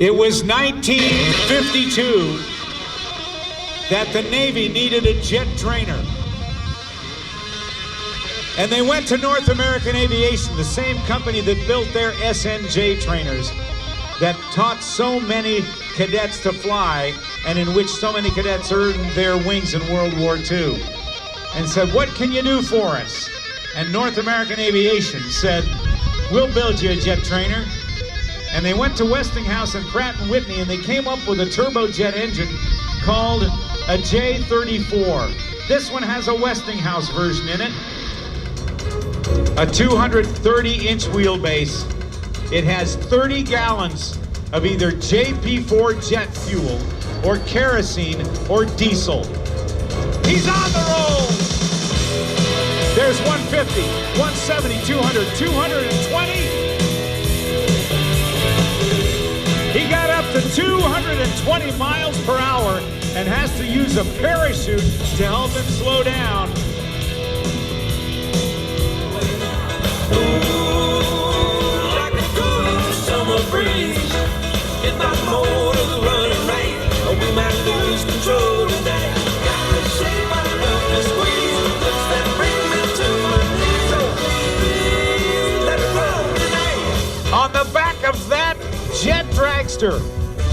It was 1952 that the Navy needed a jet trainer. And they went to North American Aviation, the same company that built their SNJ trainers that taught so many cadets to fly and in which so many cadets earned their wings in World War II, and said, what can you do for us? And North American Aviation said, we'll build you a jet trainer. And they went to Westinghouse and Pratt & Whitney, and they came up with a turbojet engine called a J-34. This one has a Westinghouse version in it. A 230-inch wheelbase. It has 30 gallons of either JP4 jet fuel or kerosene or diesel. He's on the roll! There's 150, 170, 200, 220. He got up to 220 miles per hour and has to use a parachute to help him slow down. Like a cool summer breeze, if my motor's running right, or we might lose control tonight. Gotta shake my love and squeeze, looks that bring me to my knees. So please let it roll tonight. On the back of that Jet Dragster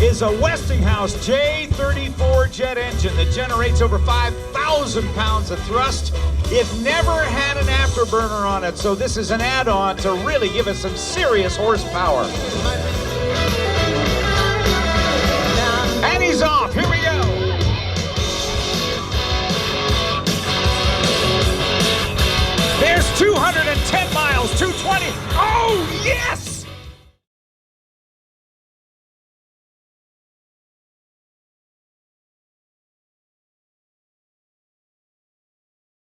is a Westinghouse J-34 jet engine that generates over 5,000 pounds of thrust. It never had an afterburner on it, so this is an add-on to really give us some serious horsepower. And he's off. Here we go. There's 210 miles, 220. Oh, yes!